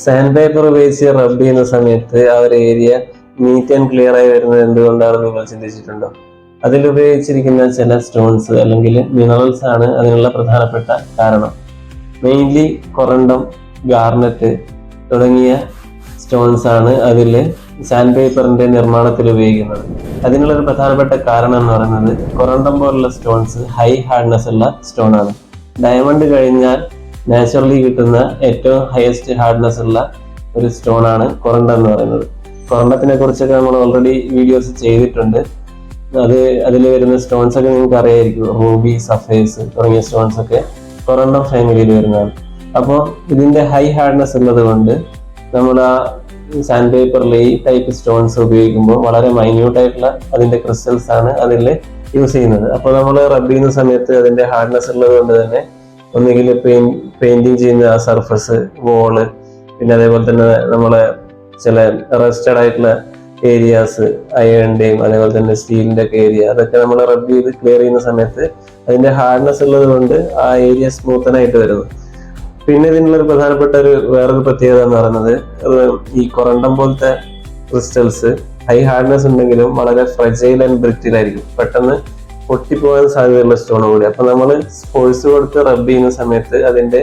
Sand paper ഉപയോഗിച്ച് റബ്ബ് ചെയ്യുന്ന സമയത്ത് ആ ഒരു ഏരിയ നീറ്റ് ആൻഡ് ക്ലിയർ ആയി വരുന്നത് എന്തുകൊണ്ടാണെന്ന് നിങ്ങൾ ചിന്തിച്ചിട്ടുണ്ടോ? അതിൽ ഉപയോഗിച്ചിരിക്കുന്ന ചില സ്റ്റോൺസ് അല്ലെങ്കിൽ മിനറൽസ് ആണ് അതിനുള്ള പ്രധാനപ്പെട്ട കാരണം. മെയിൻലി കൊറണ്ടം, ഗാർനറ്റ് തുടങ്ങിയ സ്റ്റോൺസ് ആണ് അതിൽ സാൻഡ് പേപ്പറിന്റെ നിർമ്മാണത്തിൽ ഉപയോഗിക്കുന്നത്. അതിനുള്ളൊരു പ്രധാനപ്പെട്ട കാരണം എന്ന് പറയുന്നത് കൊറണ്ടം പോലുള്ള സ്റ്റോൺസ് ഹൈ ഹാർഡ്നെസ് ഉള്ള സ്റ്റോൺ ആണ്. ഡയമണ്ട് കഴിഞ്ഞാൽ നാച്ചുറലി കിട്ടുന്ന ഏറ്റവും ഹയസ്റ്റ് ഹാർഡ്നെസ് ഉള്ള ഒരു സ്റ്റോൺ ആണ് കൊറണ്ടം എന്ന് പറയുന്നത്. കൊറണ്ടത്തിനെ കുറിച്ചൊക്കെ നമ്മൾ ഓൾറെഡി വീഡിയോസ് ചെയ്തിട്ടുണ്ട്. അതിൽ വരുന്ന സ്റ്റോൺസ് ഒക്കെ നിങ്ങൾക്ക് അറിയായിരിക്കും. റൂബി, സഫേഴ്സ് തുടങ്ങിയ സ്റ്റോൺസ് ഒക്കെ കൊറണ്ടം ഫാമിലിയിൽ വരുന്നതാണ്. അപ്പോൾ ഇതിന്റെ ഹൈ ഹാർഡ്നെസ് ഉള്ളത് കൊണ്ട് നമ്മൾ ആ സാൻഡ് പേപ്പറിൽ ഈ ടൈപ്പ് സ്റ്റോൺസ് ഉപയോഗിക്കുമ്പോൾ വളരെ മൈന്യൂട്ട് ആയിട്ടുള്ള അതിന്റെ ക്രിസ്റ്റൽസ് ആണ് അതിൽ യൂസ് ചെയ്യുന്നത്. അപ്പോൾ നമ്മൾ റബ്ബ് ചെയ്യുന്ന സമയത്ത് അതിന്റെ ഹാർഡ്നെസ് ഉള്ളത് കൊണ്ട് തന്നെ ഒന്നുകിൽ പെയിന്റിങ് ചെയ്യുന്ന ആ സർഫസ്, വോള്, പിന്നെ അതേപോലെ തന്നെ നമ്മളെ ചില റസ്റ്റഡ് ആയിട്ടുള്ള ഏരിയാസ്, അയണിന്റെയും അതേപോലെ തന്നെ സ്റ്റീലിന്റെ ഒക്കെ ഏരിയ, അതൊക്കെ നമ്മൾ റബ്ബ് ചെയ്ത് ക്ലിയർ ചെയ്യുന്ന സമയത്ത് അതിന്റെ ഹാർഡ്നെസ് ഉള്ളത് കൊണ്ട് ആ ഏരിയ സ്മൂത്തനായിട്ട് വരുന്നു. പിന്നെ ഇതിനുള്ളൊരു പ്രധാനപ്പെട്ട വേറൊരു പ്രത്യേകത എന്ന് പറയുന്നത് ഈ കൊറണ്ടം പോലത്തെ ക്രിസ്റ്റൽസ് ഹൈ ഹാർഡ്നെസ് ഉണ്ടെങ്കിലും വളരെ ഫ്രജൈൽ ആൻഡ് ബ്രിറ്റിൽ ആയിരിക്കും. പെട്ടെന്ന് പൊട്ടിപ്പോകാൻ സാധ്യതയുള്ള സ്റ്റോൺ കൂടി. അപ്പൊ നമ്മൾ ഫോഴ്സ് കൊടുത്ത് റബ്ബ് ചെയ്യുന്ന സമയത്ത് അതിന്റെ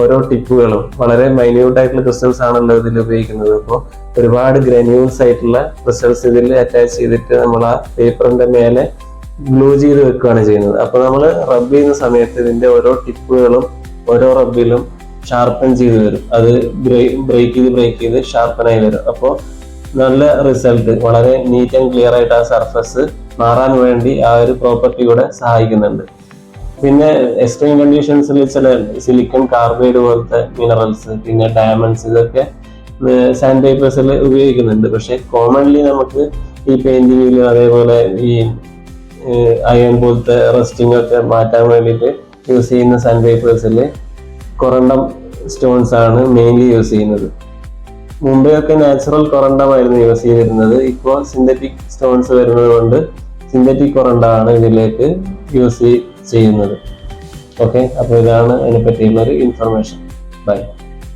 ഓരോ ടിപ്പുകളും വളരെ മൈന്യൂട്ട് ആയിട്ടുള്ള ക്രിസ്റ്റൽസ് ആണല്ലോ ഇതിൽ ഉപയോഗിക്കുന്നത്. അപ്പോൾ ഒരുപാട് ഗ്രാന്യൂൾസ് ആയിട്ടുള്ള ക്രിസ്റ്റൽസ് ഇതിൽ അറ്റാച്ച് ചെയ്തിട്ട് നമ്മൾ ആ പേപ്പറിന്റെ മേലെ ഗ്ലൂ ചെയ്ത് വെക്കുകയാണ് ചെയ്യുന്നത്. അപ്പൊ നമ്മൾ റബ്ബ് ചെയ്യുന്ന സമയത്ത് ഇതിന്റെ ഓരോ ടിപ്പുകളും ഓരോ റബ്ബിലും ഷാർപ്പൻ ചെയ്ത് വരും. അത് ബ്രേക്ക് ചെയ്ത് ഷാർപ്പനായി വരും. അപ്പോൾ നല്ല റിസൾട്ട്, വളരെ നീറ്റ് ആൻഡ് ക്ലിയർ ആയിട്ട് ആ സർഫസ് മാറാൻ വേണ്ടി ആ ഒരു പ്രോപ്പർട്ടി കൂടെ സഹായിക്കുന്നുണ്ട്. പിന്നെ എക്സ്ട്രീം കണ്ടീഷൻസിൽ ചില സിലിക്കൺ കാർബൈഡ് പോലത്തെ മിനറൽസ്, പിന്നെ ഡയമണ്ട്സ്, ഇതൊക്കെ സാൻഡ് പേപ്പേഴ്സിൽ ഉപയോഗിക്കുന്നുണ്ട്. പക്ഷെ കോമൺലി നമുക്ക് ഈ പെയിന്റിങ്ങിലും അതേപോലെ ഈ അയൺ പോലത്തെ റസ്റ്റിംഗ് ഒക്കെ മാറ്റാൻ വേണ്ടിയിട്ട് യൂസ് ചെയ്യുന്ന സാൻഡ് പേപ്പേഴ്സിൽ കൊറണ്ടം സ്റ്റോൺസ് ആണ് മെയിൻലി യൂസ് ചെയ്യുന്നത്. മുമ്പെയൊക്കെ നാച്ചുറൽ കൊറണ്ടമായിരുന്നു യൂസ് ചെയ്തിരുന്നത്. ഇപ്പോൾ സിന്തറ്റിക് സ്റ്റോൺസ് വരുന്നത് കൊണ്ട് സിന്തറ്റിക് കൊറണ്ടാണ് ഇതിലേക്ക് യൂസ് ചെയ്യുന്നത്. ഓക്കെ, അപ്പോൾ ഇതാണ് അതിനെ പറ്റിയുള്ള ഒരു ഇൻഫർമേഷൻ. ബൈ.